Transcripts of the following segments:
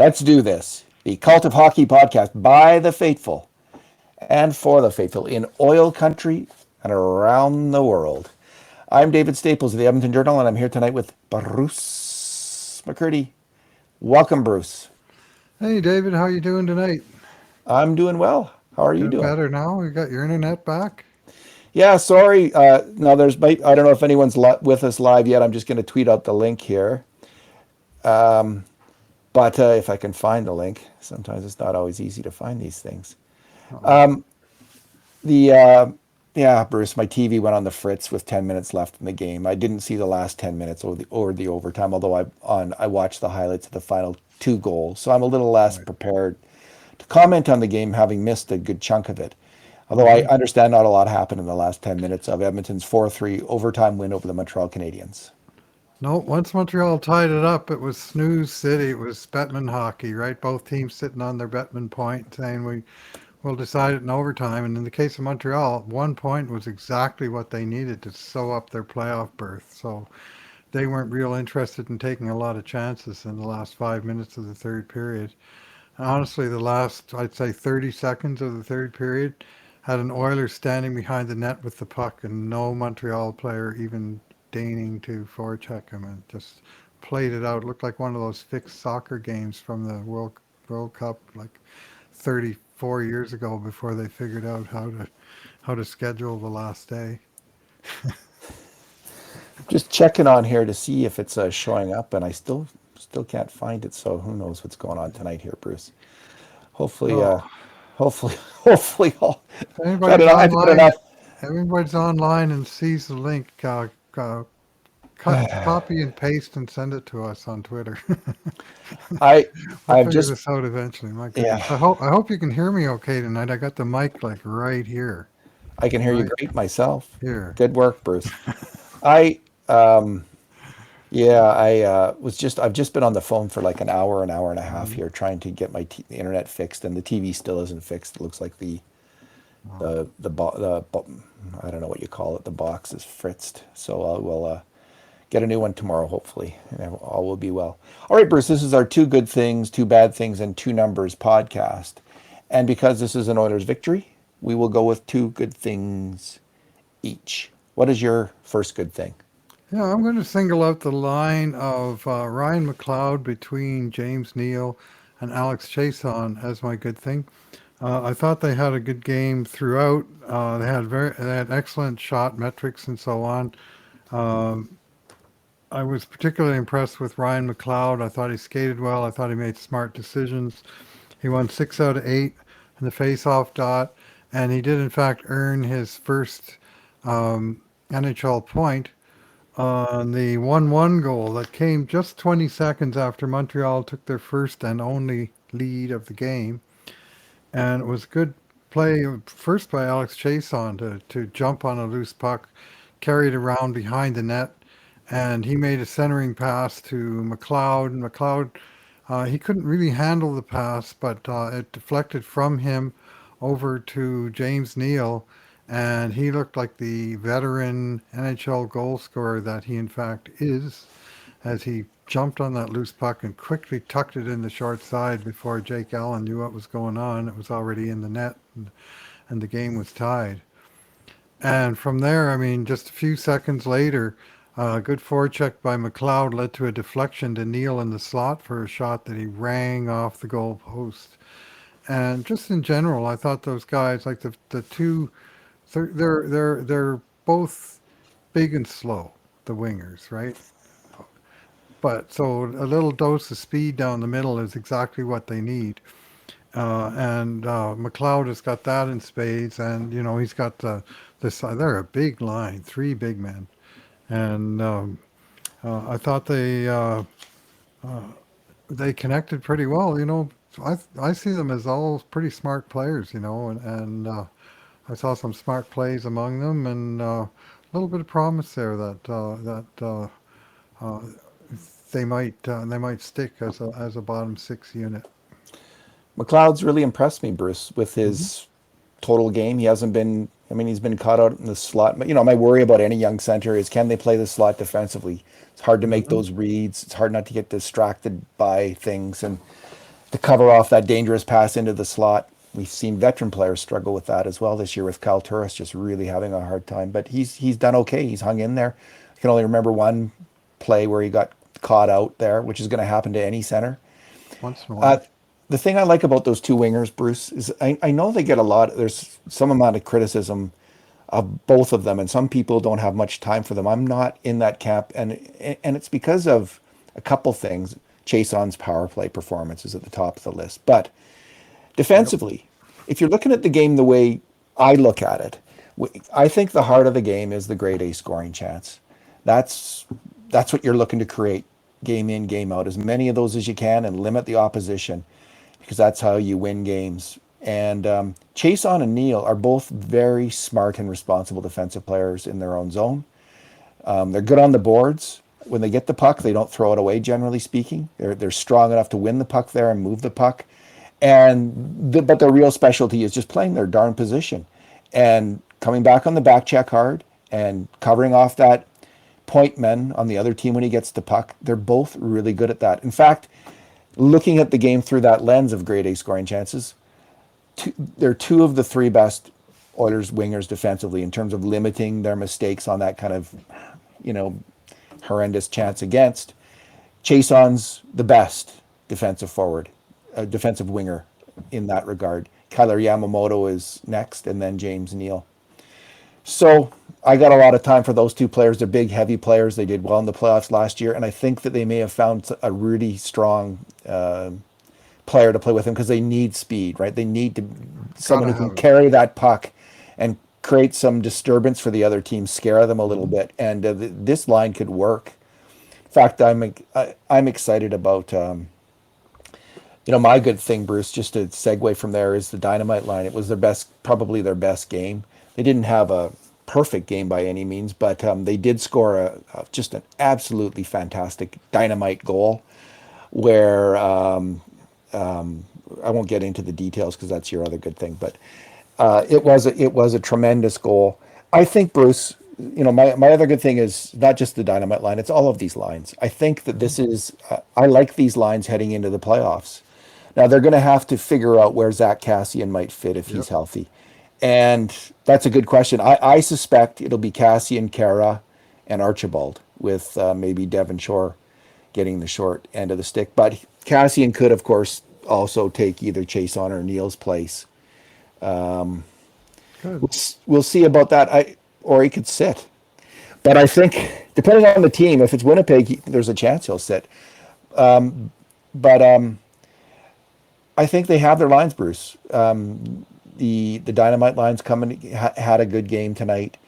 Let's do this. The Cult of Hockey podcast by the faithful and for the faithful in oil country and around the world. I'm David Staples of the Edmonton Journal, and I'm here tonight with Bruce McCurdy. Welcome, Bruce. Hey David, how you doing tonight? I'm doing well. How are you Get doing? better now? You got your internet back? Yeah, sorry. No, I don't know if anyone's with us live yet. I'm just going to tweet out the link here. But if I can find the link, sometimes it's not always easy to find these things. Uh-oh. The Yeah, Bruce, my TV went on the fritz with 10 minutes left in the game. I didn't see the last 10 minutes or the overtime, although I watched the highlights of the final two goals. So I'm a little less Right. prepared to comment on the game, having missed a good chunk of it. Although I Mm-hmm. understand not a lot happened in the last 10 minutes of Edmonton's 4-3 overtime win over the Montreal Canadiens. No, once Montreal tied it up, it was snooze city. It was Bettman hockey, right? Both teams sitting on their Bettman point, saying we'll decide it in overtime. And in the case of Montreal, 1 point was exactly what they needed to sew up their playoff berth. So they weren't real interested in taking a lot of chances in the last 5 minutes of the third period. Honestly, the last, I'd say, 30 seconds of the third period had an Oilers standing behind the net with the puck and no Montreal player even deigning to forecheck him and just played it out. It looked like one of those fixed soccer games from the World Cup like 34 years ago before they figured out how to schedule the last day. Just checking on here to see if it's showing up, and I still can't find it. So who knows what's going on tonight here, Bruce? Hopefully, Oh, hopefully, I'll if anybody's I've got online, enough. everybody's online and sees the link. Cut, copy and paste and send it to us on Twitter. I We'll I've figure just this out eventually. My goodness. I yeah, hope I hope you can hear me okay tonight. I got the mic like right here. I can hear you Right great myself. here. Good work, Bruce. I Yeah, I've just been on the phone for like an hour and a half Mhm. here trying to get the internet fixed, and the TV still isn't fixed. It looks like Oh, I don't know what you call it. The box is fritzed, so I will get a new one tomorrow, hopefully, and all will be well. All right, Bruce, this is our two good things, two bad things, and two numbers podcast, and because this is an Oilers victory, we will go with two good things each. What is your first good thing? yeah, I'm going to single out the line of Ryan McLeod between James Neal and Alex Chason as my good thing. I thought they had a good game throughout. They had excellent shot metrics and so on. Um, I was particularly impressed with Ryan McLeod. I thought he skated well. I thought he made smart decisions. He won 6 out of 8 in the face-off dot, and he did in fact earn his first NHL point on the 1-1 goal that came just 20 seconds after Montreal took their first and only lead of the game. And it was good play, first by Alex Chason to jump on a loose puck, carry it around behind the net, and he made a centering pass to McLeod. And McLeod, he couldn't really handle the pass, but it deflected from him over to James Neal, and he looked like the veteran NHL goal scorer that he in fact is, as he jumped on that loose puck and quickly tucked it in the short side before Jake Allen knew what was going on. It was already in the net, and the game was tied. And from there, I mean, just a few seconds later, a good forecheck by McLeod led to a deflection to Neal in the slot for a shot that he rang off the goal post. And just in general, I thought those guys, like the two, they're both big and slow, the wingers, right? But so a little dose of speed down the middle is exactly what they need. And McLeod has got that in spades, and he's got this. They're a big line, three big men, and I thought uh, they connected pretty well. I see them as all pretty smart players, and I saw some smart plays among them, and a little bit of promise there that uh, they might stick as a bottom six unit. McLeod's really impressed me, Bruce, with Hmm. his total game. He hasn't been, I mean, he's been caught out in the slot. But, my worry about any young center is can they play the slot defensively? It's hard to make Hmm. those reads. It's hard not to get distracted by things. And to cover off that dangerous pass into the slot. We've seen veteran players struggle with that as well this year with Kyle Turris just really having a hard time. But he's done okay. He's hung in there. I can only remember one play where he got caught out there, which is going to happen to any center. Once in a Uh, while. the thing I like about those two wingers, Bruce, is I know they get a lot. There's some amount of criticism of both of them, and some people don't have much time for them. I'm not in that camp, and it's because of a couple things. Chase On's power play performance is at the top of the list, but Yep. defensively, if you're looking at the game the way I look at it, I think the heart of the game is the grade A scoring chance. That's that's what you're looking to create game in, game out, as many of those as you can, and limit the opposition because that's how you win games. And Chase On and Neal are both very smart and responsible defensive players in their own zone. They're good on the boards. When they get the puck, they don't throw it away. Generally speaking, they're strong enough to win the puck there and move the puck. But their real specialty is just playing their darn position and coming back on the back check hard and covering off that point men on the other team when he gets the puck. They're both really good at that. In fact, looking at the game through that lens of grade A scoring chances, they're two of the three best Oilers wingers defensively in terms of limiting their mistakes on that kind of, you know, horrendous chance against. Chason's the best defensive forward, defensive winger in that regard. Kyler Yamamoto is next, and then James Neal. So I got a lot of time for those two players. They're big, heavy players. They did well in the playoffs last year, and I think that they may have found a really strong player to play with them because they need speed, right? They need to someone Gotta who can have it. carry that puck and create some disturbance for the other team, scare them a little bit, and this line could work. In fact, I'm excited about my good thing, Bruce. Just to segue from there is the Dynamite line. It was their best, probably their best game. They didn't have a perfect game by any means, but they did score just an absolutely fantastic Dynamite goal where I won't get into the details because that's your other good thing, but it was a tremendous goal. I think Bruce, my other good thing is not just the Dynamite line; it's all of these lines. I think that Mhm. this is I like these lines heading into the playoffs. Now they're going to have to figure out where Zach Cassian might fit if he's Yep. healthy, and that's a good question. I suspect it'll be Cassian, Kara, and Archibald with maybe Devon Shore getting the short end of the stick. But Cassian could, of course, also take either Chase on or Neal's place. Good. We'll see about that. Or he could sit. But I think, depending on the team, if it's Winnipeg, there's a chance he'll sit. But I think they have their lines, Bruce. The Dynamite lines had a good game tonight,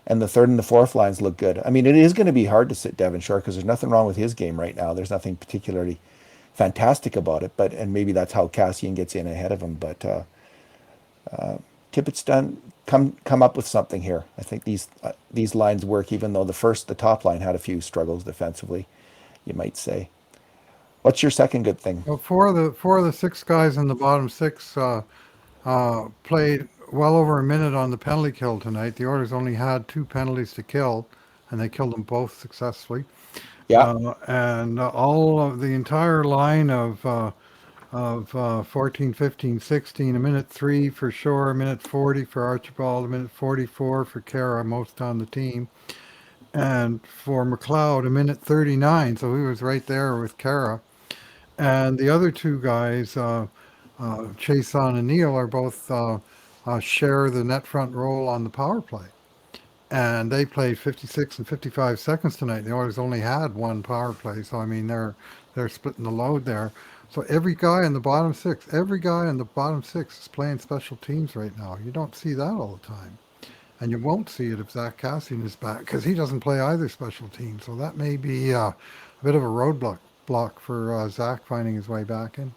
and the third and the fourth lines look good. I mean, it is going to be hard to sit Devon Shore because there's nothing wrong with his game right now. There's nothing particularly fantastic about it, and maybe that's how Cassian gets in ahead of him. But Tippett's done come up with something here. I think these lines work, even though the top line had a few struggles defensively, you might say. What's your second good thing? Well, four of the six guys in the bottom six played well over a minute on the penalty kill tonight. The Oilers only had two penalties to kill, and they killed them both successfully. Yeah, And all of the entire line of 14, 15, 16, a minute 3 for Shore, a minute 40 for Archibald, a minute 44 for Kara, most on the team, and for McLeod, a minute 39. So he was right there with Kara. And the other two guys, Chason and Neal, are both share the net front role on the power play. And they played 56 and 55 seconds tonight. The Oilers only had one power play, so I mean they're splitting the load there. So every guy in the bottom six is playing special teams right now. You don't see that all the time, and you won't see it if Zach Cassian is back because he doesn't play either special team. So that may be a bit of a roadblock for Zach finding his way back in.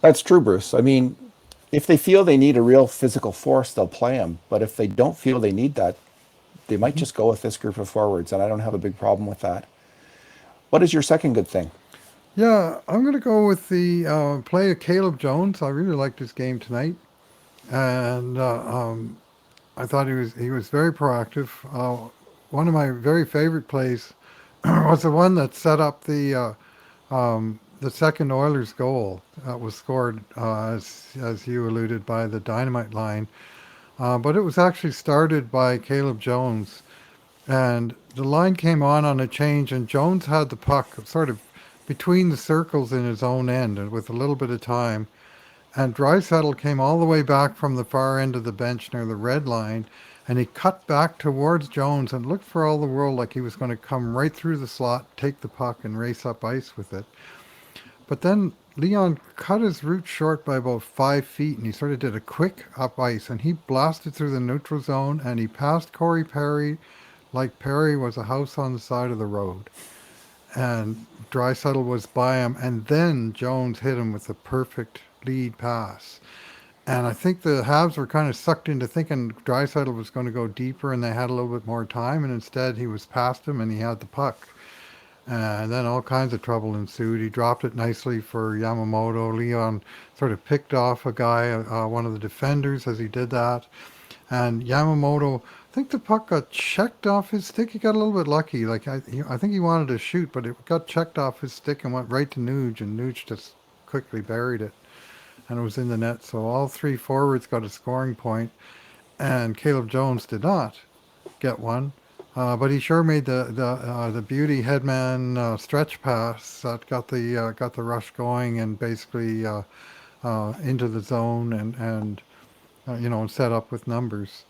that's true, Bruce. I mean, if they feel they need a real physical force, they'll play him. But if they don't feel they need that, they might Hmm. just go with this group of forwards, and I don't have a big problem with that. What is your second good thing? Yeah, I'm going to go with the play of Caleb Jones. I really liked his game tonight, and I thought he was very proactive. One of my very favorite plays was the one that set up the the second Oilers goal was scored, as you alluded, by the dynamite line, but it was actually started by Caleb Jones, and the line came on a change, and Jones had the puck sort of between the circles in his own end, and with a little bit of time, and Draisaitl came all the way back from the far end of the bench near the red line, and he cut back towards Jones and looked for all the world like he was going to come right through the slot, take the puck, and race up ice with it. But then Leon cut his route short by about 5 feet, and he sort of did a quick up ice, and he blasted through the neutral zone, and he passed Corey Perry like Perry was a house on the side of the road. And Draisaitl was by him, and then Jones hit him with a perfect lead pass. And I think the Habs were kind of sucked into thinking Draisaitl was going to go deeper, and they had a little bit more time, and instead he was past him, and he had the puck. And then all kinds of trouble ensued. He dropped it nicely for Yamamoto. Leon sort of picked off a guy, one of the defenders, as he did that. And Yamamoto, I think the puck got checked off his stick. He got a little bit lucky. I think he wanted to shoot, but it got checked off his stick and went right to Nuge, and Nuge just quickly buried it, and it was in the net. So all three forwards got a scoring point, and Caleb Jones did not get one. But he sure made the beauty headman stretch pass that got the rush going and basically into the zone and set up with numbers.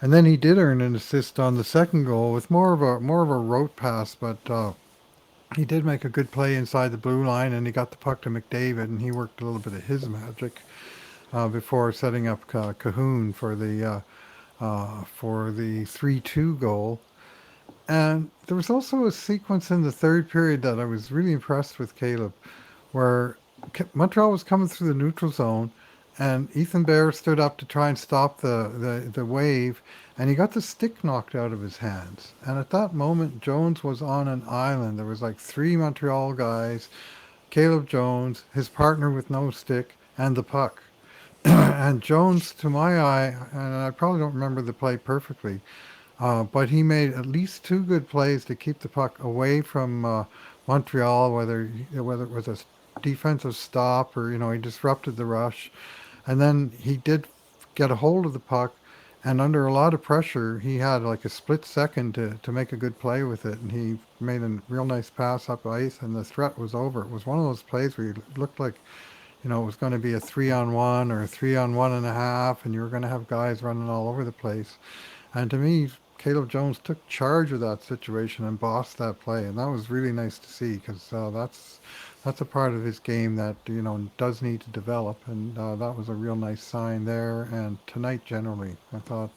And then he did earn an assist on the second goal with more of a rote pass, but he did make a good play inside the blue line, and he got the puck to McDavid, and he worked a little bit of his magic before setting up Cahoon for the 3-2 goal. And there was also a sequence in the third period that I was really impressed with Caleb, where Montreal was coming through the neutral zone, and Ethan Bear stood up to try and stop the wave, and he got the stick knocked out of his hands. And at that moment, Jones was on an island. There was like three Montreal guys, Caleb Jones, his partner with no stick, and the puck. And Jones, to my eye, and I probably don't remember the play perfectly, but he made at least two good plays to keep the puck away from Montreal, whether it was a defensive stop or he disrupted the rush, and then he did get a hold of the puck, and under a lot of pressure, he had like a split second to make a good play with it, and he made a real nice pass up ice, and the threat was over. It was one of those plays where it looked like it was going to be a 3-on-1 or a 3-on-1.5, and you were going to have guys running all over the place. And to me, Caleb Jones took charge of that situation and bossed that play, and that was really nice to see because that's a part of his game that does need to develop, and that was a real nice sign there. And tonight, generally, I thought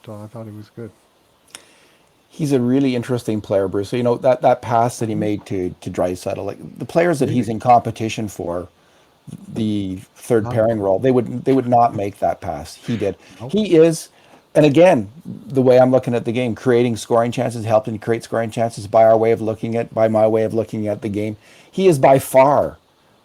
he was good. He's a really interesting player, Bruce. So, that pass that he made to Draisaitl, like the players that he's in competition for, the third pairing role, they would not make that pass. He did. Nope. He is, and again, the way I'm looking at the game, creating scoring chances, helping create scoring chances by my way of looking at the game. He is by far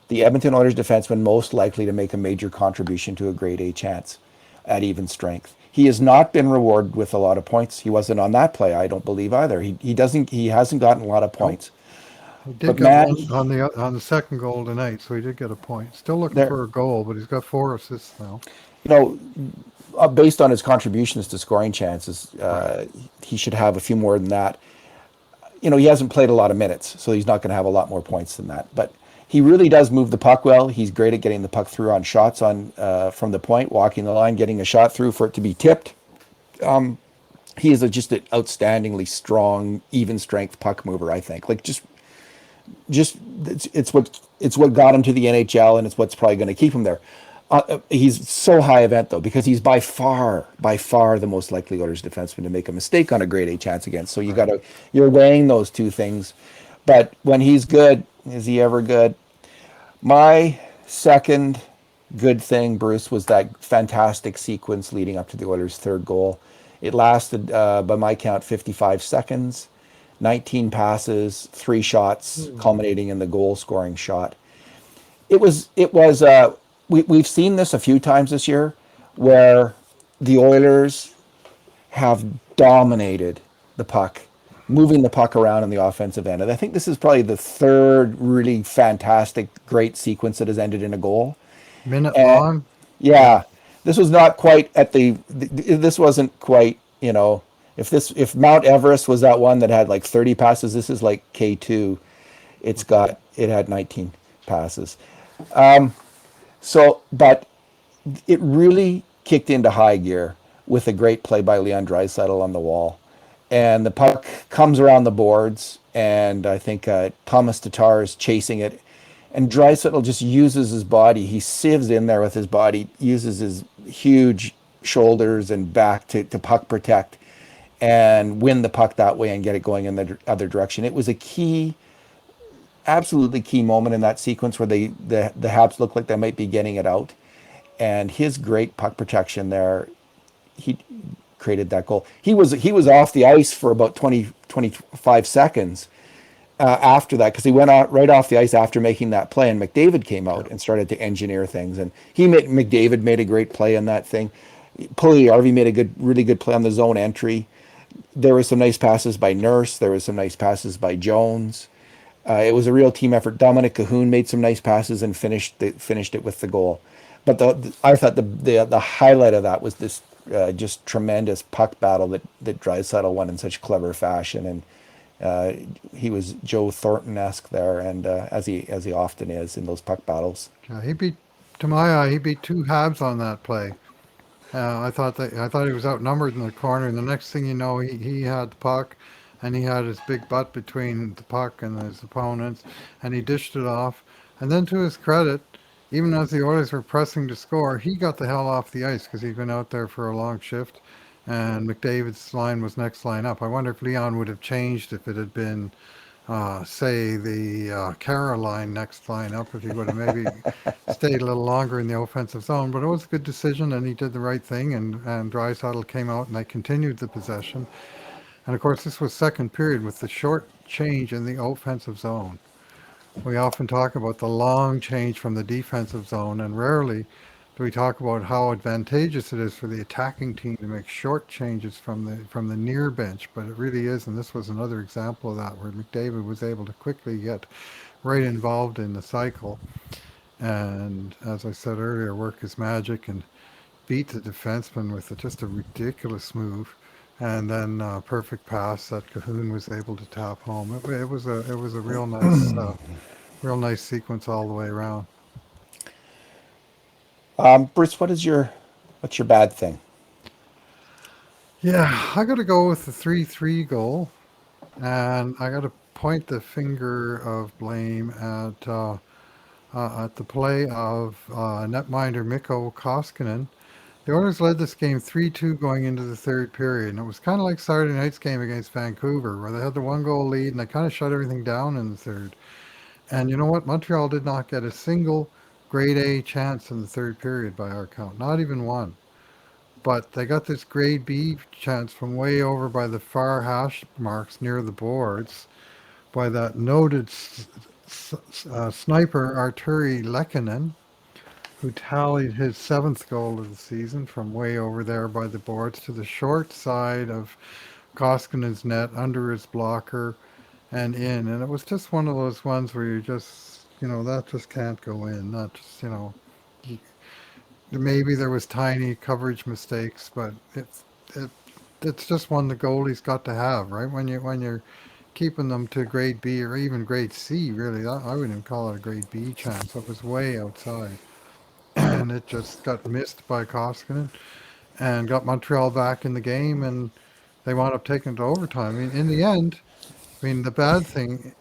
the Edmonton Oilers defenseman most likely to make a major contribution to a grade A chance at even strength. He has not been rewarded with a lot of points. He wasn't on that play, I don't believe either. He hasn't gotten a lot of points. He did get one on the second goal tonight, so he did get a point. Still looking for a goal, but he's got 4 assists now. Based on his contributions to scoring chances, he should have a few more than that. He hasn't played a lot of minutes, so he's not going to have a lot more points than that. But he really does move the puck well. He's great at getting the puck through on shots from the point, walking the line, getting a shot through for it to be tipped. He is just an outstandingly strong, even strength puck mover, I think. It's what got him to the NHL, and it's what's probably going to keep him there. He's so high event though, because he's by far the most likely Oilers defenseman to make a mistake on a grade A chance against. So you're weighing those two things. But when he's good, is he ever good? My second good thing, Bruce, was that fantastic sequence leading up to the Oilers' third goal. It lasted, by my count, 55 seconds, 19 passes, 3 shots, culminating in the goal-scoring shot. We've seen this a few times this year, where the Oilers have dominated the puck moving the puck around in the offensive end. And I think this is probably the third really fantastic, great sequence that has ended in a goal. Minute And long. Yeah. yeah, this was not quite at this wasn't quite, you know, if Mount Everest was that one that had like 30 passes, this is like K2. It had 19 passes. So, but it really kicked into high gear with a great play by Leon Draisaitl on the wall. And the puck comes around the boards, and I think Thomas Tatar is chasing it. And Draisaitl just uses his body. He sieves in there with his body, uses his huge shoulders and back to puck protect and win the puck that way and get it going in the other direction. It was a key, absolutely key moment in that sequence where the Habs looked like they might be getting it out, and his great puck protection there, he created that goal. He was off the ice for about 20 25 seconds after that, because he went out right off the ice after making that play, and McDavid came out and started to engineer things, and McDavid made a great play on that thing. Puljujärvi made a really good play on the zone entry. There were some nice passes by Nurse. There was some nice passes by Jones. It was a real team effort. Dominic Cahoon made some nice passes and finished it with the goal. But I thought the highlight of that was this just tremendous puck battle that Draisaitl won in such clever fashion, and he was Joe Thornton-esque there, and as he often is in those puck battles. Yeah, he beat, to my eye, he beat two Habs on that play. I thought he was outnumbered in the corner, and the next thing you know, he had the puck, and he had his big butt between the puck and his opponents, and he dished it off. And then, to his credit, even as the Oilers were pressing to score, he got the hell off the ice because he'd been out there for a long shift, and McDavid's line was next line up. I wonder if Leon would have changed if it had been, say, the Caroline next line up, if he would have maybe stayed a little longer in the offensive zone. But it was a good decision, and he did the right thing, and Draisaitl came out, and they continued the possession. And of course, this was second period with the short change in the offensive zone. We often talk about the long change from the defensive zone, and rarely do we talk about how advantageous it is for the attacking team to make short changes from the near bench. But it really is, and this was another example of that, where McDavid was able to quickly get right involved in the cycle, and as I said earlier, work his magic and beat the defenseman with just a ridiculous move, and then perfect pass that Cahoon was able to tap home. It was a real nice sequence all the way around. Bruce, what's your bad thing? Yeah, I got to go with the 3-3 goal, and I got to point the finger of blame at the play of netminder Mikko Koskinen. The Oilers led this game 3-2 going into the third period, and it was kind of like Saturday night's game against Vancouver, where they had the one goal lead and they kind of shut everything down in the third. And you know what? Montreal did not get a single grade A chance in the third period by our count, not even one. But they got this grade B chance from way over by the far hash marks near the boards by that noted sniper Arturi Lehkonen, who tallied his seventh goal of the season from way over there by the boards to the short side of Koskinen's net under his blocker and in. And it was just one of those ones where you just, that just can't go in. That just, maybe there was tiny coverage mistakes, but it, it's just one the goalie's got to have, right? When you're keeping them to grade B or even grade C, really, I wouldn't even call it a grade B chance. It was way outside, and it just got missed by Koskinen and got Montreal back in the game, and they wound up taking it to overtime. I mean, in the end, the bad thing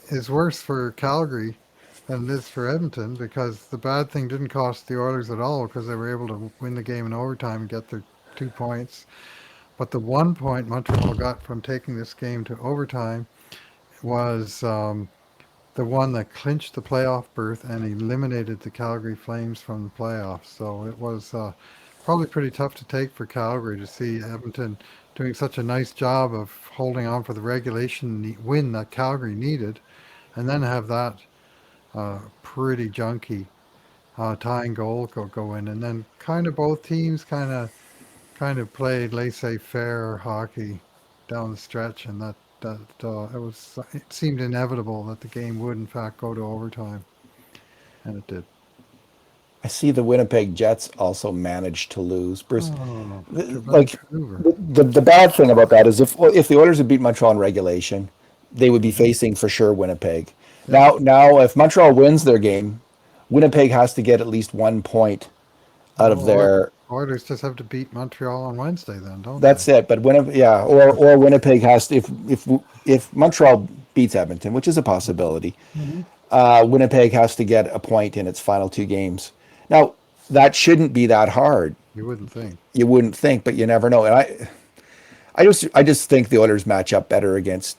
is worse for Calgary than it is for Edmonton, because the bad thing didn't cost the Oilers at all, because they were able to win the game in overtime and get their 2 points. But the 1 point Montreal got from taking this game to overtime was the one that clinched the playoff berth and eliminated the Calgary Flames from the playoffs. So it was probably pretty tough to take for Calgary to see Edmonton doing such a nice job of holding on for the regulation win that Calgary needed, and then have that pretty junky tying goal go in, and then kind of both teams kind of played laissez-faire hockey down the stretch, and that that it seemed inevitable that the game would in fact go to overtime, and it did. I see the Winnipeg Jets also managed to lose. Bruce, Oh, to like Vancouver. the bad thing about that is if the Oilers had beat Montreal in regulation, they would be Hmm. facing for sure Winnipeg. Yep. Now if Montreal wins their game, Winnipeg has to get at least 1 point out of Well, their. Oilers just have to beat Montreal on Wednesday, then, don't they? That's it. But Winnipeg, yeah, or Winnipeg has to, if Montreal beats Edmonton, which is a possibility, Hmm. Winnipeg has to get a point in its final 2 games. Now that shouldn't be that hard. You wouldn't think. You wouldn't think, but you never know. And I just think the Oilers match up better against.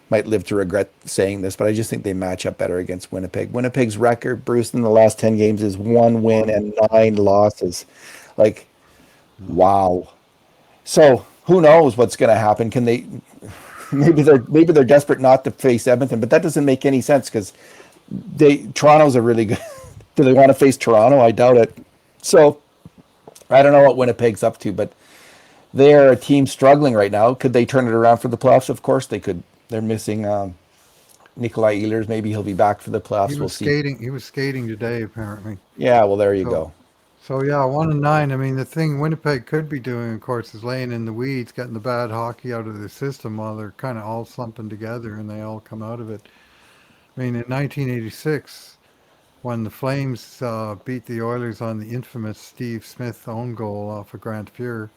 Might live to regret saying this, but I just think they match up better against Winnipeg. Winnipeg's record, Bruce, in the last 10 games is 1 win One. and 9 losses. Like, Mm. wow. So who knows what's going to happen? Can they? Maybe they're desperate not to face Edmonton, but that doesn't make any sense because Toronto's a really good. Do they want to face Toronto? I doubt it. So I don't know what Winnipeg's up to, but they are a team struggling right now. Could they turn it around for the playoffs? Of course they could. They're missing Nikolai Ehlers. Maybe he'll be back for the He playoffs. We'll was see. skating. He was skating today, apparently. Yeah, well, there you So, go. so yeah, 1-9. I mean, the thing Winnipeg could be doing, of course, is laying in the weeds, getting the bad hockey out of their system while they're kind of all slumping together and they all come out of it. I mean, in 1986, when the Flames beat the Oilers on the infamous Steve Smith own goal off of Grant Fuhr,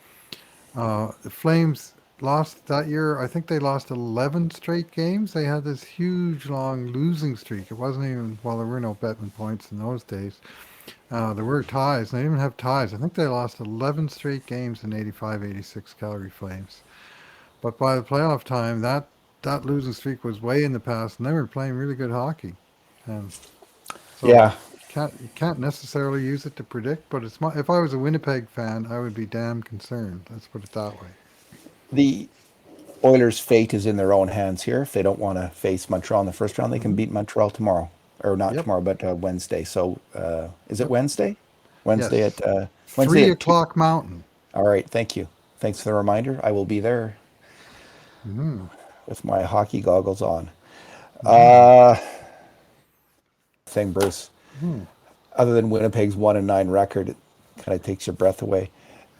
the Flames lost that year. I think they lost 11 straight games. They had this huge, long losing streak. It wasn't even, well, there were no Bettman points in those days. There were ties. They didn't even have ties. I think they lost 11 straight games in 85, 86 Calgary Flames. But by the playoff time, that losing streak was way in the past, and they were playing really good hockey. And so Yeah, you can't necessarily use it to predict, but if I was a Winnipeg fan, I would be damn concerned. Let's put it that way. the Oilers' fate is in their own hands here. If they don't want to face Montreal in the first round, they can Hmm. beat Montreal tomorrow, or not Yep. tomorrow, but Wednesday. So is it Yep. Wednesday? Wednesday Yes. at Wednesday Three at 2. o'clock Mountain. All right, thank you. Thanks for the reminder. I will be there Hmm. with my hockey goggles on. Hmm. Thing, Bruce. Hmm. Other than Winnipeg's 1-9 record, it kind of takes your breath away.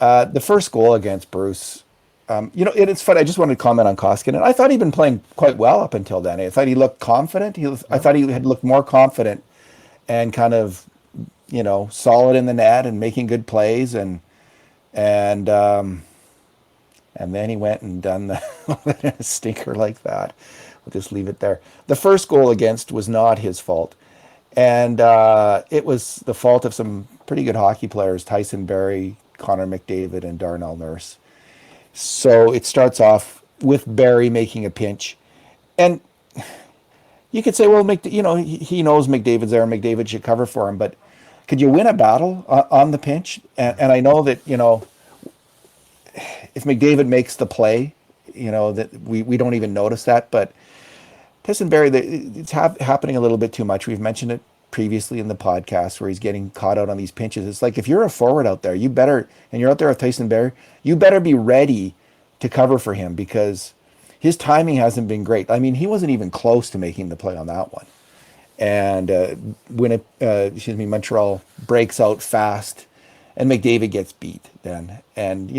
The first goal against Bruce, it's funny. I just wanted to comment on Koskinen. I thought he'd been playing quite well up until then. I thought he looked confident. I Yep. thought he had looked more confident and kind of, solid in the net and making good plays and and then he went and done the stinker like that. We'll just leave it there. The first goal against was not his fault. And it was the fault of some pretty good hockey players, Tyson Barrie, Connor McDavid, and Darnell Nurse. So it starts off with Barrie making a pinch. And you could say, well, he knows McDavid's there and McDavid should cover for him. But could you win a battle on the pinch? And I know that, if McDavid makes the play, that we don't even notice that. But Tyson Barrie, it's happening a little bit too much. We've mentioned it previously in the podcast where he's getting caught out on these pinches. It's like if you're a forward out there, and you're out there with Tyson Barrie, you better be ready to cover for him because his timing hasn't been great. I mean, he wasn't even close to making the play on that one. And Montreal breaks out fast, and McDavid gets beat then. And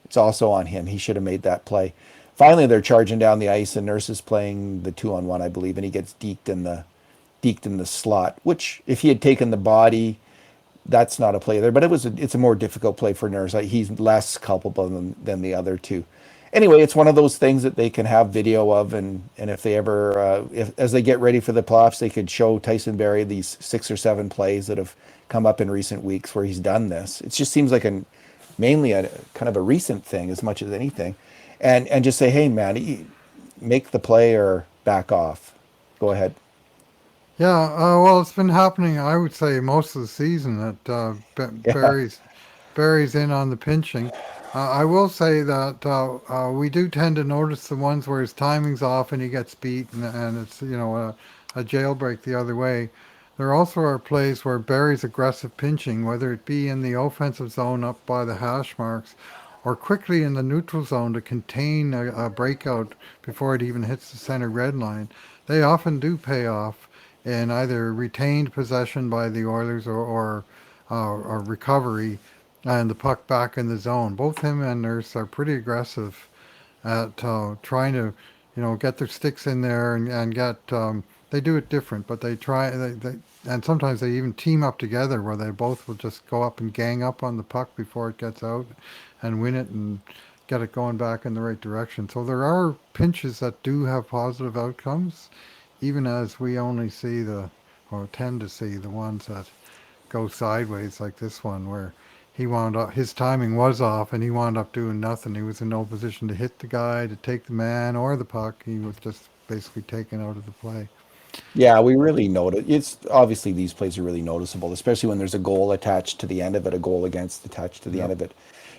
it's also on him. He should have made that play. Finally, they're charging down the ice, and Nurse is playing the 2-on-1, I believe, and he gets deked in the slot. Which, if he had taken the body, that's not a play there. But it's a more difficult play for Nurse. He's less culpable than the other two. Anyway, it's one of those things that they can have video of, and if they ever, if as they get ready for the playoffs, they could show Tyson Barrie these 6 or 7 plays that have come up in recent weeks where he's done this. It just seems like mainly a kind of a recent thing as much as anything, and just say, hey man, make the play or back off. Go ahead. Yeah, well, it's been happening, I would say, most of the season that Yeah, Barry's in on the pinching. I will say that we do tend to notice the ones where his timing's off and he gets beat and it's, a jailbreak the other way. There also are plays where Barry's aggressive pinching, whether it be in the offensive zone up by the hash marks or quickly in the neutral zone to contain a breakout before it even hits the center red line, they often do pay off in either retained possession by the Oilers or recovery and the puck back in the zone. Both him and Nurse are pretty aggressive at trying to, get their sticks in there and get. They do it different, but they try. And sometimes they even team up together where they both will just go up and gang up on the puck before it gets out, and win it and get it going back in the right direction. So there are pinches that do have positive outcomes, even as we only see or tend to see the ones that go sideways like this one where he wound up his timing was off and he wound up doing nothing. He was in no position to hit the guy, to take the man or the puck. He was just basically taken out of the play. Yeah, we really notice. It's obviously these plays are really noticeable, especially when there's a goal attached to the end of it, a goal against attached to the end Yep. of it.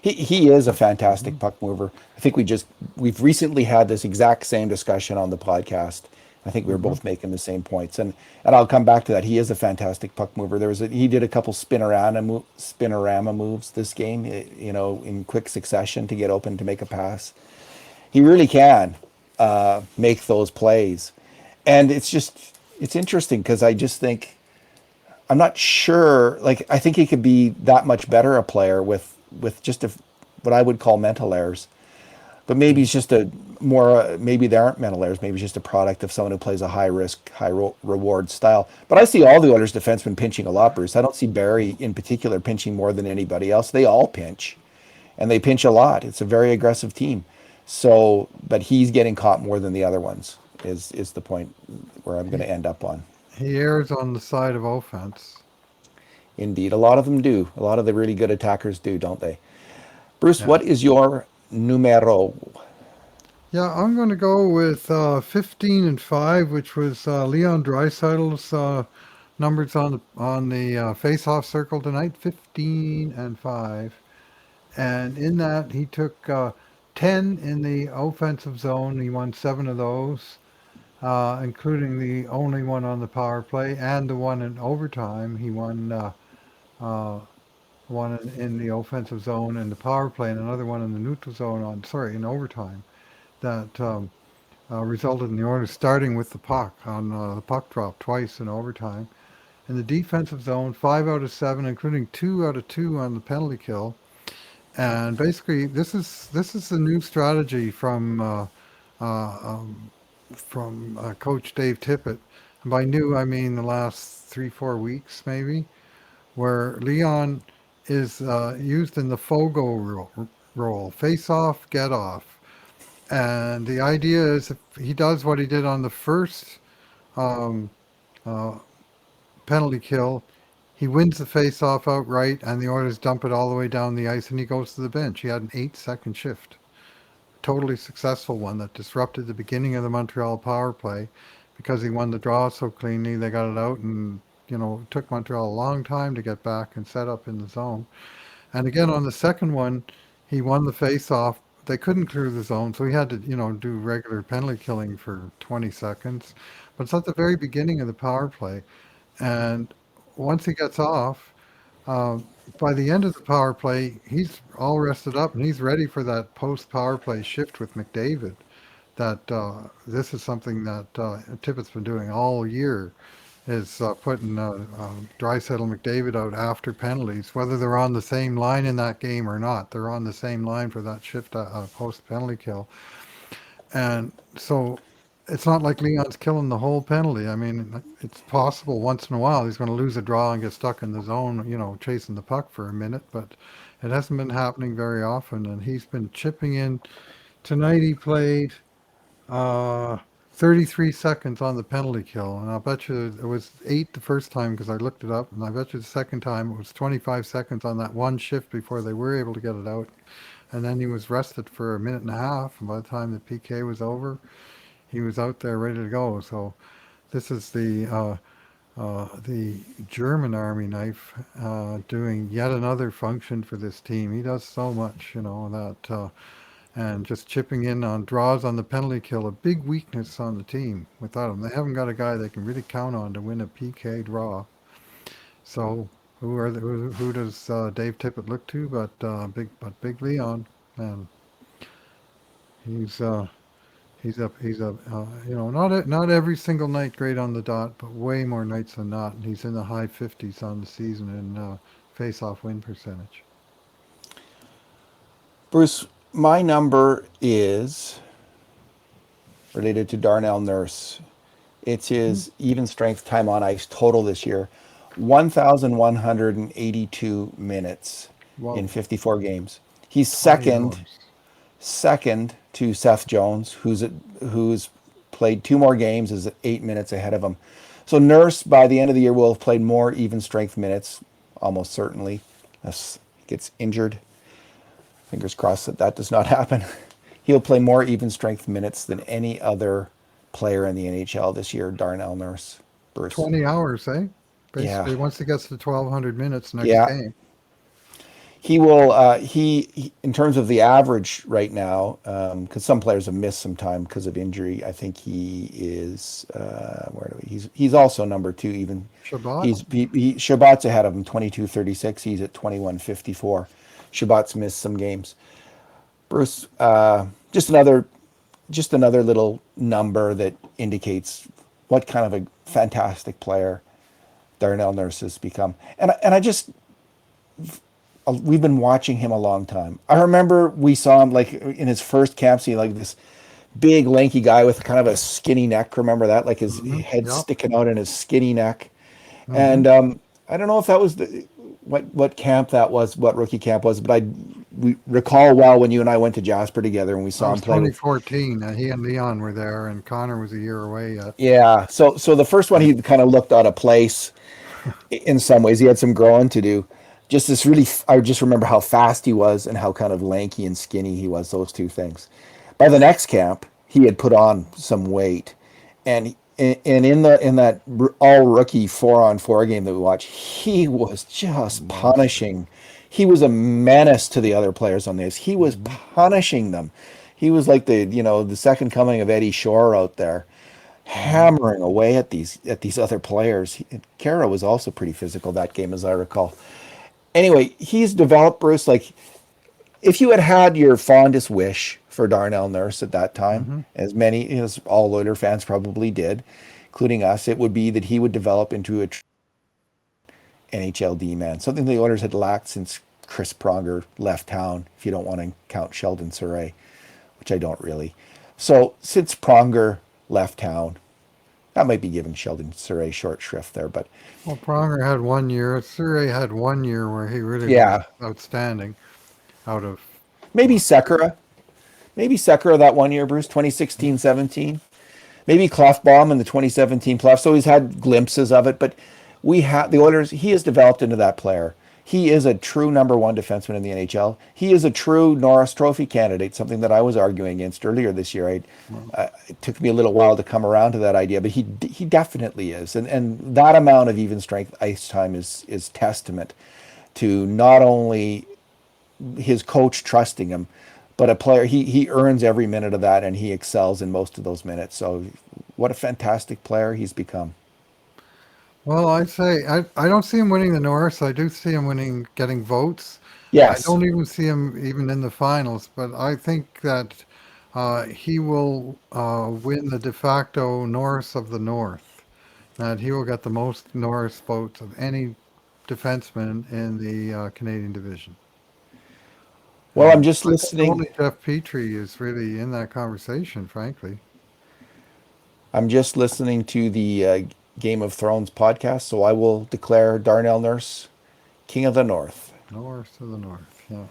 He is a Hmm. fantastic puck mover. I think we've recently had this exact same discussion on the podcast. I think we were Hmm. both making the same points, and I'll come back to that. He is a fantastic puck mover. He did a couple spinorama moves this game, in quick succession to get open to make a pass. He really can make those plays, and it's interesting because I just think I'm not sure. Like I think he could be that much better a player with just what I would call mental errors. But maybe Hmm. he's just a more. Maybe there aren't mental errors. Maybe he's just a product of someone who plays a high risk, reward style. But I see all the Oilers defensemen pinching a lot, Bruce. I don't see Barry in particular pinching more than anybody else. They all pinch, and they pinch a lot. It's a very aggressive team. So, but he's getting caught more than the other ones. Is the point where I'm going He to end up on? he errs on the side of offense. Indeed, a lot of them do. A lot of the really good attackers do, don't they? Bruce, Yeah. what is your numero? Yeah, I'm going to go with 15 and 5, which was Leon Draisaitl's numbers on the face-off circle tonight. 15 and 5. And in that, he took 10 in the offensive zone. He won 7 of those, including the only one on the power play and the one in overtime. He won uh, one in the offensive zone in the power play and another one in the neutral zone in overtime. That resulted in the Oilers starting with the puck on the puck drop twice in overtime. In the defensive zone, 5 out of 7, including 2 out of 2 on the penalty kill. And basically, this is the new strategy uh, um, from Coach Dave Tippett. And by new, I mean the last 3 4 weeks, maybe, where Leon is used in the Fogo role, face off, get off. And the idea is if he does what he did on the first um, uh, penalty kill, he wins the face-off outright, and the Oilers dump it all the way down the ice, and he goes to the bench. He had an 8-second shift, totally successful one that disrupted the beginning of the Montreal power play because he won the draw so cleanly. They got it out, and it took Montreal a long time to get back and set up in the zone. And again on the second one, he won the face-off. They couldn't clear the zone, so he had to, do regular penalty killing for 20 seconds. But it's at the very beginning of the power play, and once he gets off, um, by the end of the power play, he's all rested up and he's ready for that post power play shift with McDavid. That this is something that Tippett's been doing all year is putting Draisaitl and McDavid out after penalties, whether they're on the same line in that game or not. They're on the same line for that shift post penalty kill. And so it's not like Leon's killing the whole penalty. I mean, it's possible once in a while he's going to lose a draw and get stuck in the zone, chasing the puck for a minute, but it hasn't been happening very often. And he's been chipping in. Tonight he played uh, 33 seconds on the penalty kill. And I'll bet you it was 8 the first time because I looked it up. And I bet you the second time it was 25 seconds on that one shift before they were able to get it out. And then he was rested for a minute and a half. And by the time the PK was over, he was out there ready to go. So this is the German Army knife doing yet another function for this team. He does so much, that and just chipping in on draws on the penalty kill, a big weakness on the team without him. They haven't got a guy they can really count on to win a PK draw. So who does Dave Tippett look to? But Big Leon. And he's not every single night great on the dot, but way more nights than not. And he's in the high 50s on the season in face-off win percentage. Bruce, my number is related to Darnell Nurse. It's his even strength time on ice total this year, 1,182 minutes in Whoa, 54 games. He's 20 second hours. second to Seth Jones, who's played 2 more games, is 8 minutes ahead of him. So Nurse, by the end of the year, will have played more even strength minutes, almost certainly, unless he gets injured. Fingers crossed that that does not happen. He'll play more even strength minutes than any other player in the NHL this year, Darnell Nurse. Bruce. 20 hours, eh? Yeah. Basically, once he gets to 1,200 minutes next Yeah. game. He will. He in terms of the average right now, because some players have missed some time because of injury. I think he is. Where do we? He's also number two. Even Shabbat? Shabbat's ahead of him, 22:36. He's at 21:54. Shabbat's missed some games. Bruce, just another little number that indicates what kind of a fantastic player Darnell Nurse has become. And I just we've been watching him a long time. I remember we saw him like in his first camp, see like this big lanky guy with kind of a skinny neck. Remember that? Like his head Yep. sticking out in his skinny neck. Hmm. And I don't know if that was what camp that was, what rookie camp was, but we recall well when you and I went to Jasper together and we That saw him was play with. 2014. He and Leon were there, and Connor was a year away yet. Yeah. So the first one he kind of looked out of place in some ways. He had some growing to do. Just this really, I just remember how fast he was and how kind of lanky and skinny he was. Those two things. By the next camp, he had put on some weight, and in that all rookie 4-on-4 game that we watched, he was just Monster. punishing. He was a menace to the other players on this. He was Hmm. punishing them. He was like the second coming of Eddie Shore out there, Hmm. hammering away at these other players. Kara was also pretty physical that game, as I recall. Anyway, he's developed, Bruce. Like if you had had your fondest wish for Darnell Nurse at that time, Hmm. as many as all Oiler fans probably did, including us, it would be that he would develop into a NHLD man, something the Oilers had lacked since Chris Pronger left town. If you don't want to count Sheldon Surrey, which I don't really. So since Pronger left town, that might be giving Sheldon Surrey short shrift there, but Well, Pronger had 1 year. Surrey had 1 year where he really was yeah, outstanding out of maybe what? Sekera. Maybe Sekera that one year, Bruce, 2016-17. Maybe Clefbaum in the 2017 playoffs. So he's had glimpses of it, but we have the Oilers. He has developed into that player. He is a true number one defenseman in the NHL. He is a true Norris Trophy candidate, something that I was arguing against earlier this year. Well, It took me a little while to come around to that idea, but he definitely is. And that amount of even strength ice time is testament to not only his coach trusting him, but a player he earns every minute of that and he excels in most of those minutes. So what a fantastic player he's become. I'd say I don't see him winning the Norris. I do see him winning, getting votes. I Yes. don't even see him even in the finals, but I think that he will win the de facto Norris of the North. That he will get the most Norris votes of any defenseman in the Canadian division. Well, I'm And just I think listening. only Jeff Petrie is really in that conversation, frankly. I'm just listening to the Game of Thrones podcast, so I will declare Darnell Nurse King of the North. North to the North, yeah.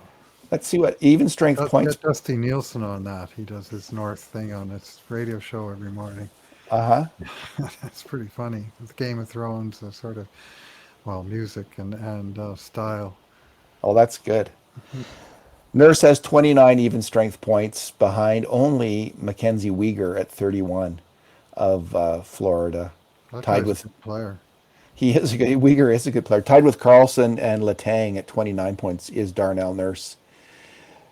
Let's see what even strength points. Get Dusty Nielsen on that. He does his North thing on his radio show every morning. Uh huh. That's pretty funny. With Game of Thrones, the sort of music and style. Oh, that's good. Nurse has 29 even strength points behind only Mackenzie Weegar at 31 of Florida, That tied guy's a with good player. Weegar is a good player. Tied with Carlson and Letang at 29 points is Darnell Nurse.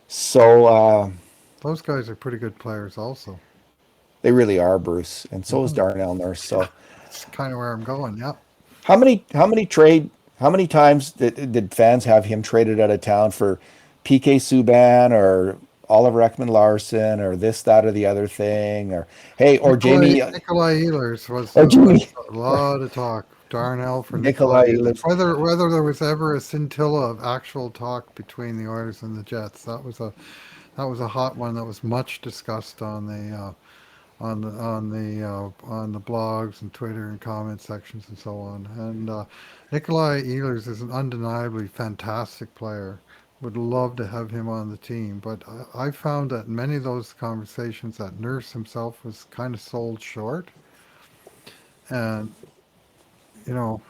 So Those guys are pretty good players, also. they really are, Bruce, and so is Hmm. Darnell Nurse. Yeah, So that's kind of where I'm going. Yeah. how many times did fans have him traded out of town for PK Subban or Oliver Ekman-Larsson or this, that, or the other thing, or hey, or Jamie, Nikolai Ehlers or was Jamie, a lot of talk. Darnell for Nikolai Nikolai Ehlers. Ehlers. Whether there was ever a scintilla of actual talk between the Oilers and the Jets, that was a hot one that was much discussed on the blogs and Twitter and comment sections and so on. And Nikolai Ehlers is an undeniably fantastic player. Would love to have him on the team, but I found that in many of those conversations that Nurse himself was kind of sold short. And you know,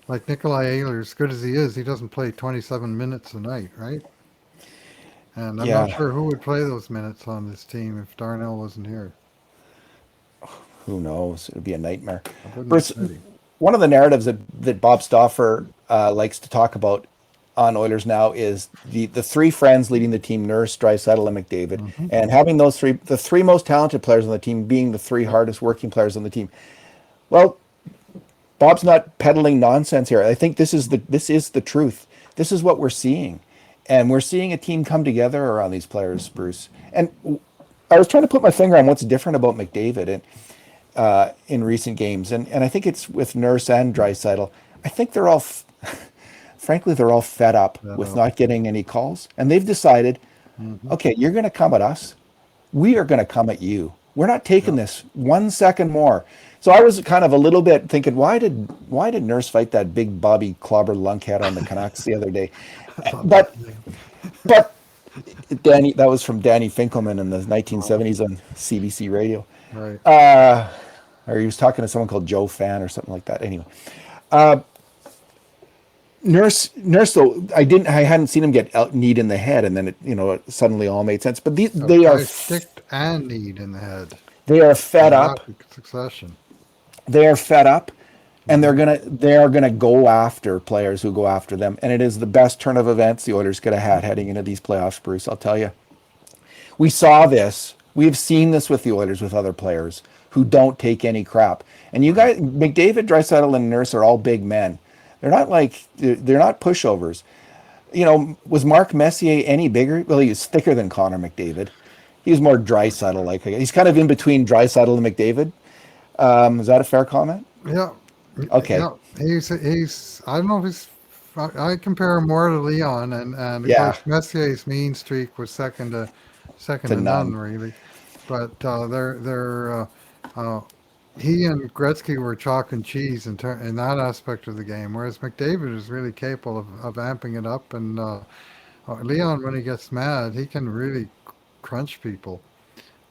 like Nikolai Ehlers, good as he is, he doesn't play 27 minutes a night, right? And I'm not Yeah, sure who would play those minutes on this team if Darnell wasn't here. who knows? It would be a nightmare. I wouldn't be Bruce, ready. one of the narratives that Bob Stauffer likes to talk about on Oilers now is the three friends leading the team: Nurse, Draisaitl, and McDavid, Hmm. and having the three most talented players on the team being the three hardest working players on the team. Well, Bob's not peddling nonsense here. I think this is the truth. This is what we're seeing, and we're seeing a team come together around these players, Bruce. And I was trying to put my finger on what's different about McDavid and in recent games, and I think it's with Nurse and Draisaitl. I think they're all, frankly, they're all fed up That with up. not getting any calls, and they've decided, Hmm. okay, you're going to come at us, we are going to come at you. We're not taking Yeah. this 1 second more. So I was kind of a little bit thinking, why did Nurse fight that big Bobby Clobber lunkhead on the Canucks the other day? I love that But name. but Danny, that was from Danny Finkelman in the Oh, 1970s on CBC radio. right. Or he was talking to someone called Joe Fan or something like that. Anyway, Nurse though, I hadn't seen him get out kneed in the head, and then it suddenly all made sense. But So guys sticked and need in the head they are in fed up. rapid succession. They are fed up, and Hmm. they are gonna go after players who go after them. And it is the best turn of events the Oilers could have had heading into these playoffs, Bruce. I'll tell you. We saw this. We've seen this with the Oilers with other players who don't take any crap. And you Right. guys, McDavid, Draisaitl, and Nurse are all big men. They're not pushovers. Was Mark Messier any bigger? Well, he was thicker than Connor McDavid. He was more Draisaitl like. He's kind of in between Draisaitl and McDavid. Is that a fair comment? Yeah. Okay. Yeah. He's I don't know if he's I compare him more to Leon, and of Yeah. course Messier's mean streak was second To to none none. really. But he and Gretzky were chalk and cheese in that aspect of the game, whereas McDavid is really capable of amping it up. And Leon, when he gets mad, he can really crunch people.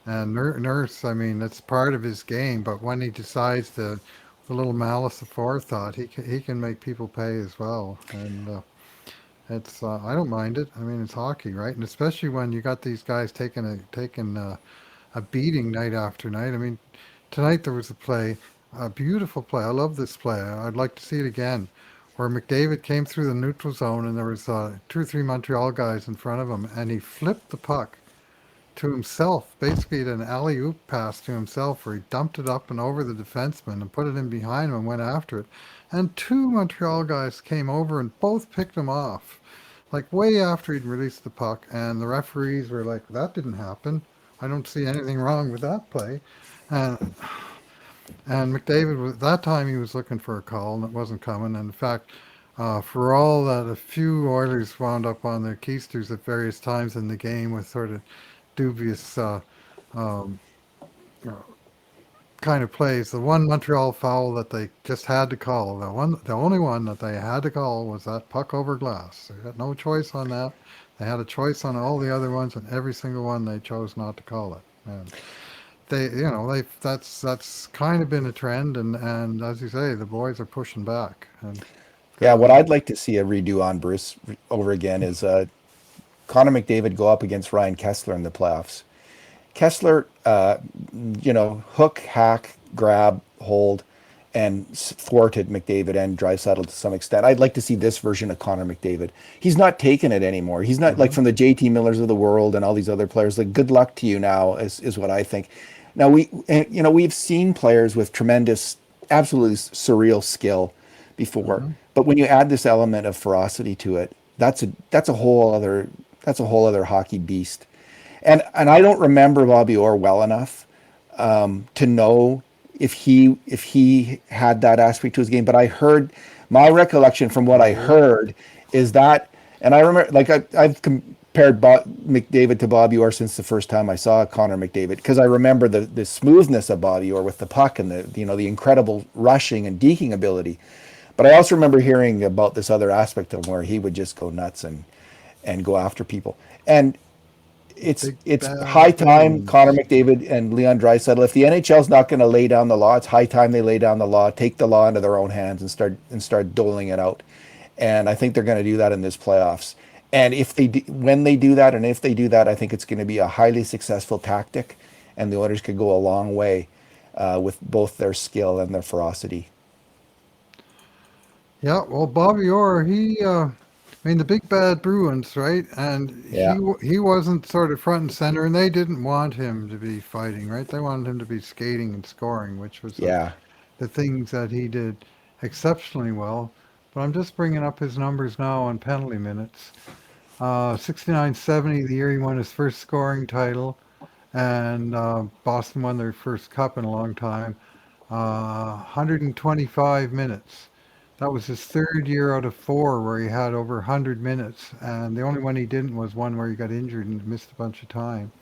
And Nurse, I mean, that's part of his game. But when he decides to, with a little malice aforethought, he can make people pay as well. And it's I don't mind it. I mean, it's hockey, right? And especially when you got these guys taking a beating night after night. I mean, tonight there was a beautiful play. I love this play. I'd like to see it again, where McDavid came through the neutral zone and there was two or three Montreal guys in front of him, and he flipped the puck to himself. Basically, an alley-oop pass to himself, where he dumped it up and over the defenseman and put it in behind him and went after it. And two Montreal guys came over and both picked him off, like way after he'd released the puck. And the referees were like, "That didn't happen. I don't see anything wrong with that play." And and McDavid was that time he was looking for a call and it wasn't coming. And in fact, for all that a few Oilers wound up on their keisters at various times in the game with sort of dubious um, uh, kind of plays. The one Montreal foul that they just had to call, the only one that they had to call was that puck over glass. They had no choice on that. They had a choice on all the other ones, and every single one they chose not to call it. And that's kind of been a trend, and as you say, the boys are pushing back, and good Yeah. on What them. I'd like to see a redo on Bruce over again is Connor McDavid go up against Ryan Kessler in the playoffs. Kessler, hook, hack, grab, hold, and thwarted McDavid and Draisaitl to some extent. I'd like to see this version of Connor McDavid. He's not taking it anymore. He's not like Hmm. from the JT Millers of the world and all these other players. Like, good luck to you now, is what I think. Now we've seen players with tremendous, absolutely surreal skill before, Hmm. but when you add this element of ferocity to it, that's a whole other hockey beast. And I don't remember Bobby Orr well enough to know if he had that aspect to his game. But I heard my recollection from what I heard is that, and I remember like I've compared McDavid to Bobby Orr since the first time I saw Connor McDavid because I remember the smoothness of Bobby Orr with the puck and the incredible rushing and deking ability. But I also remember hearing about this other aspect of him where he would just go nuts and go after people. And Big it's high bad time Connor brains. McDavid and Leon Draisaitl. If the NHL's not going to lay down the law, it's high time they lay down the law, take the law into their own hands, and start doling it out. And I think they're going to do that in this playoffs. And when they do that, and if they do that, I think it's going to be a highly successful tactic, and the Oilers could go a long way with both their skill and their ferocity. Yeah, well, Bobby Orr, I mean, the big bad Bruins, right? And Yeah, he wasn't sort of front and center, and they didn't want him to be fighting, right? They wanted him to be skating and scoring, which was yeah, the things that he did exceptionally well. But I'm just bringing up his numbers now on penalty minutes. 69-70, the year he won his first scoring title, and Boston won their first cup in a long time. 125 minutes. That was his third year out of four where he had over 100 minutes, and the only one he didn't was one where he got injured and missed a bunch of time.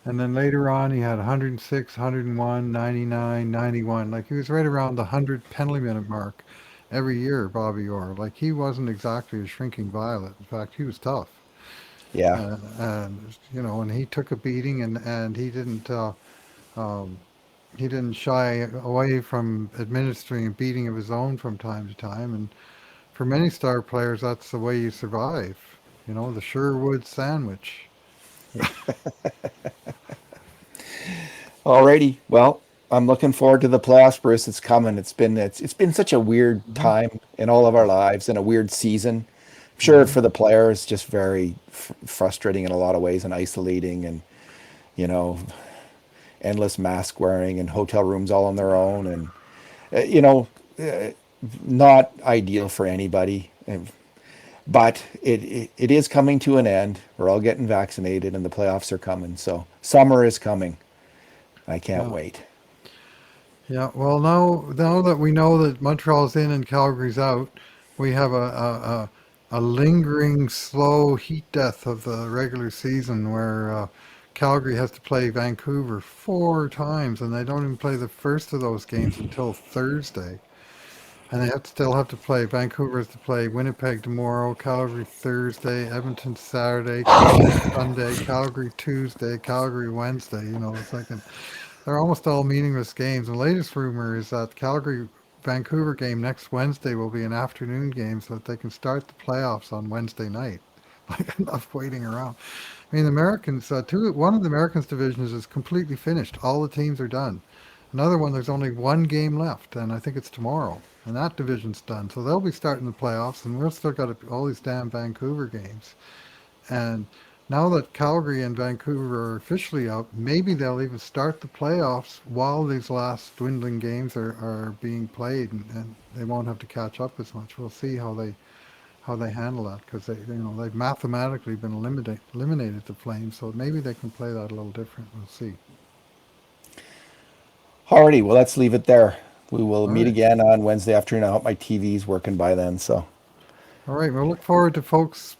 And then later on, he had 106, 101, 99, 91. Like he was right around the 100 penalty minute mark every year, Bobby Orr. Like he wasn't exactly a shrinking violet. In fact, he was tough. yeah. And you know, and he took a beating, and um, he didn't shy away from administering a beating of his own from time to time. And for many star players, that's the way you survive. You know, the Sherwood sandwich. Alrighty. Well, I'm looking forward to the playoffs, Bruce. It's coming. It's been such a weird Hmm. time in all of our lives and a weird season. I'm sure Hmm. for the players, just very frustrating in a lot of ways and isolating, and you know, endless mask wearing and hotel rooms all on their own, and uh, you know, uh, not ideal for anybody. But it is coming to an end. We're all getting vaccinated, and the playoffs are coming. So summer is coming. I can't Yeah. wait. Yeah. Well, now that we know that Montreal's in and Calgary's out, we have a lingering slow heat death of the regular season where Calgary has to play Vancouver four times, and they don't even play the first of those games until Thursday. And they still have to play. Vancouver has to play Winnipeg tomorrow, Calgary Thursday, Edmonton Saturday, Calgary Sunday, Calgary Tuesday, Calgary Wednesday. You know, they're almost all meaningless games. The latest rumor is that Calgary Vancouver game next Wednesday will be an afternoon game so that they can start the playoffs on Wednesday night. Like enough waiting around. I mean, the Americans, one of the Americans divisions is completely finished. All the teams are done. Another one, there's only one game left, and I think it's tomorrow. And that division's done. So they'll be starting the playoffs, and we've still got all these damn Vancouver games. And now that Calgary and Vancouver are officially out, maybe they'll even start the playoffs while these last dwindling games are being played, and they won't have to catch up as much. We'll see how they handle that because they've mathematically been eliminated the Flames, so maybe they can play that a little different. We'll see. Alrighty, well, let's leave it there. We will All meet right. again on Wednesday afternoon. I hope my TV's working by then. So, All right. We'll look forward to folks'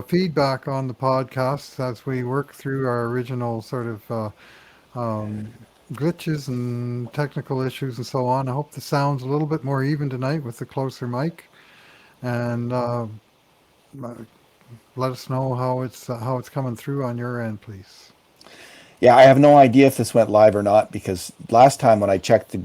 feedback on the podcasts as we work through our original sort of um, glitches and technical issues and so on. I hope the sound's a little bit more even tonight with the closer mic, and uh, let us know how it's coming through on your end, please. yeah, I have no idea if this went live or not because last time when I checked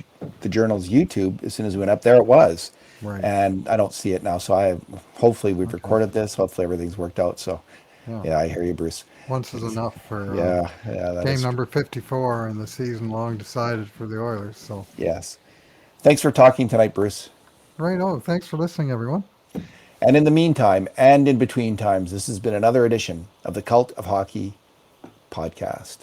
the journal's YouTube, as soon as we went up there, it was. Right. And I don't see it now. So hopefully we've Okay. recorded this. Hopefully everything's worked out. So, Yeah. yeah, I hear you, Bruce. Once is It's, enough for yeah, that game is, number 54 and the season long decided for the Oilers. So, yes. Thanks for talking tonight, Bruce. right. Oh, thanks for listening, everyone. And in the meantime, and in between times, this has been another edition of the Cult of Hockey podcast.